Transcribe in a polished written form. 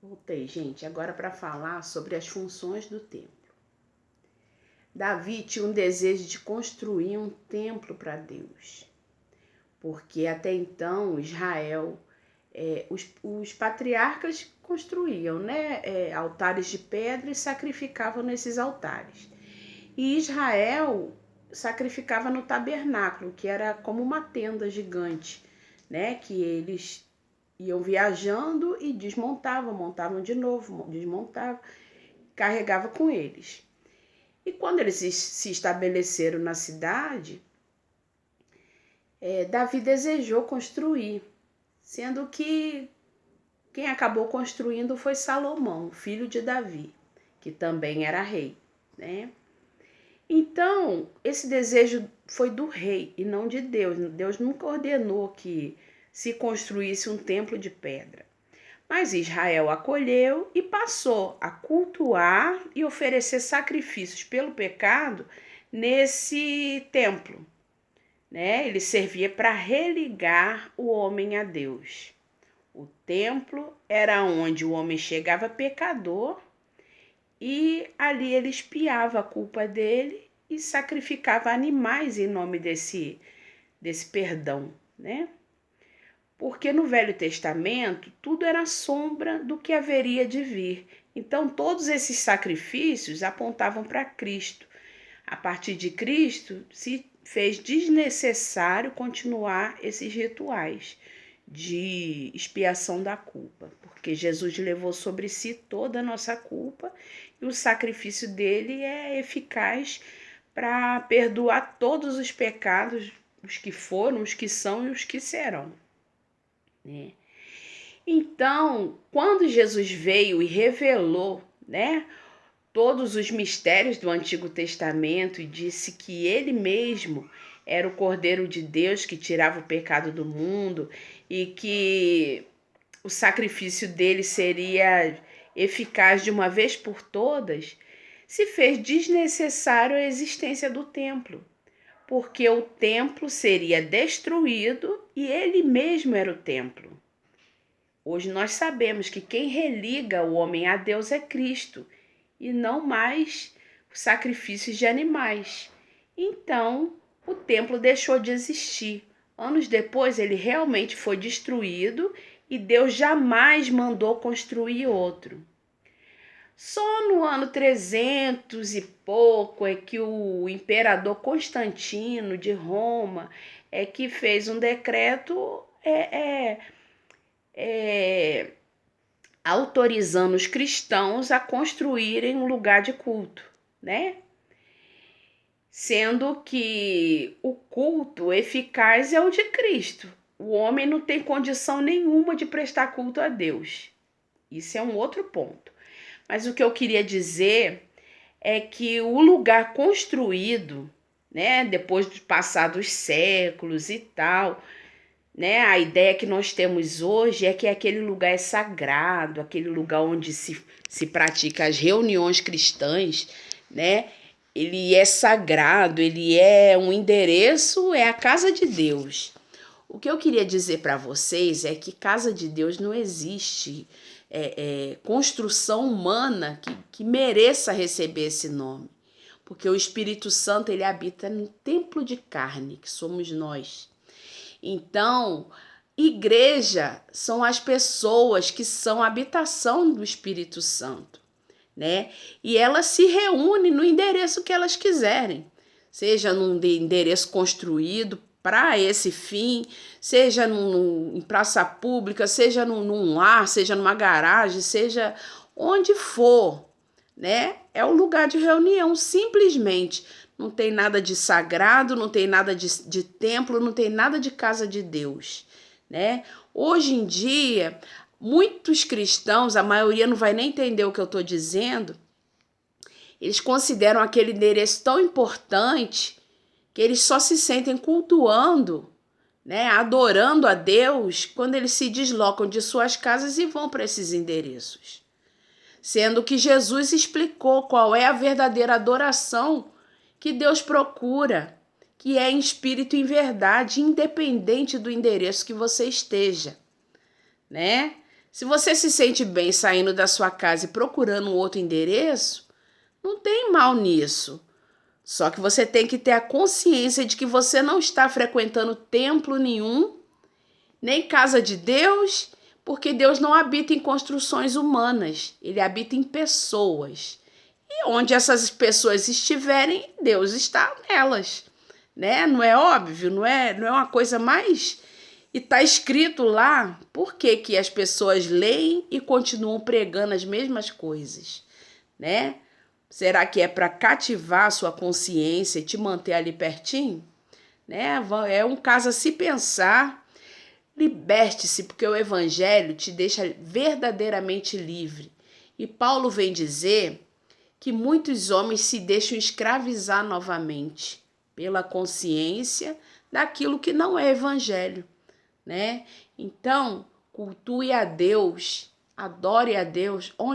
Voltei, gente, agora para falar sobre as funções do templo. Davi tinha um desejo de construir um templo para Deus, porque até então Israel, os patriarcas construíam, altares de pedra e sacrificavam nesses altares. E Israel sacrificava no tabernáculo, que era como uma tenda gigante, que eles iam viajando e desmontavam, montavam de novo, desmontavam, carregava com eles. E quando eles se estabeleceram na cidade, Davi desejou construir, sendo que quem acabou construindo foi Salomão, filho de Davi, que também era rei, né? Então, esse desejo foi do rei e não de Deus. Deus nunca ordenou que se construísse um templo de pedra. Mas Israel acolheu e passou a cultuar e oferecer sacrifícios pelo pecado nesse templo, né? Ele servia para religar o homem a Deus. O templo era onde o homem chegava pecador e ali ele expiava a culpa dele e sacrificava animais em nome desse perdão, né? Porque no Velho Testamento tudo era sombra do que haveria de vir. Então todos esses sacrifícios apontavam para Cristo. A partir de Cristo se fez desnecessário continuar esses rituais de expiação da culpa, porque Jesus levou sobre si toda a nossa culpa e o sacrifício dele é eficaz para perdoar todos os pecados, os que foram, os que são e os que serão. Então, quando Jesus veio e revelou, todos os mistérios do Antigo Testamento e disse que ele mesmo era o Cordeiro de Deus que tirava o pecado do mundo e que o sacrifício dele seria eficaz de uma vez por todas, se fez desnecessário a existência do templo, porque o templo seria destruído e ele mesmo era o templo. Hoje nós sabemos que quem religa o homem a Deus é Cristo e não mais sacrifícios de animais. Então, o templo deixou de existir. Anos depois, ele realmente foi destruído e Deus jamais mandou construir outro. Só no ano 300 e pouco é que o imperador Constantino de Roma que fez um decreto autorizando os cristãos a construírem um lugar de culto, né? Sendo que o culto eficaz é o de Cristo. O homem não tem condição nenhuma de prestar culto a Deus. Isso é um outro ponto. Mas o que eu queria dizer é que o lugar construído, depois de passados séculos e tal, a ideia que nós temos hoje é que aquele lugar é sagrado, aquele lugar onde se pratica as reuniões cristãs, ele é sagrado, ele é um endereço, é a casa de Deus. O que eu queria dizer para vocês é que casa de Deus não existe construção humana que mereça receber esse nome, porque o Espírito Santo ele habita no templo de carne, que somos nós. Então, igreja são as pessoas que são a habitação do Espírito Santo, E elas se reúnem no endereço que elas quiserem, seja num endereço construído para esse fim, seja em praça pública, seja num lar, seja numa garagem, seja onde for, É um lugar de reunião, simplesmente. Não tem nada de sagrado, não tem nada de templo, não tem nada de casa de Deus, Hoje em dia, muitos cristãos, a maioria não vai nem entender o que eu estou dizendo, eles consideram aquele endereço tão importante que eles só se sentem cultuando, adorando a Deus quando eles se deslocam de suas casas e vão para esses endereços. Sendo que Jesus explicou qual é a verdadeira adoração que Deus procura, que é em espírito e em verdade, independente do endereço que você esteja, Se você se sente bem saindo da sua casa e procurando um outro endereço, não tem mal nisso. Só que você tem que ter a consciência de que você não está frequentando templo nenhum, nem casa de Deus, porque Deus não habita em construções humanas, ele habita em pessoas. E onde essas pessoas estiverem, Deus está nelas, né? Não é óbvio, não é uma coisa mais... E está escrito lá por que as pessoas leem e continuam pregando as mesmas coisas, né? Será que é para cativar a sua consciência e te manter ali pertinho? Né? É um caso a se pensar. Liberte-se, porque o evangelho te deixa verdadeiramente livre. E Paulo vem dizer que muitos homens se deixam escravizar novamente pela consciência daquilo que não é evangelho, né? Então, cultue a Deus, adore a Deus onde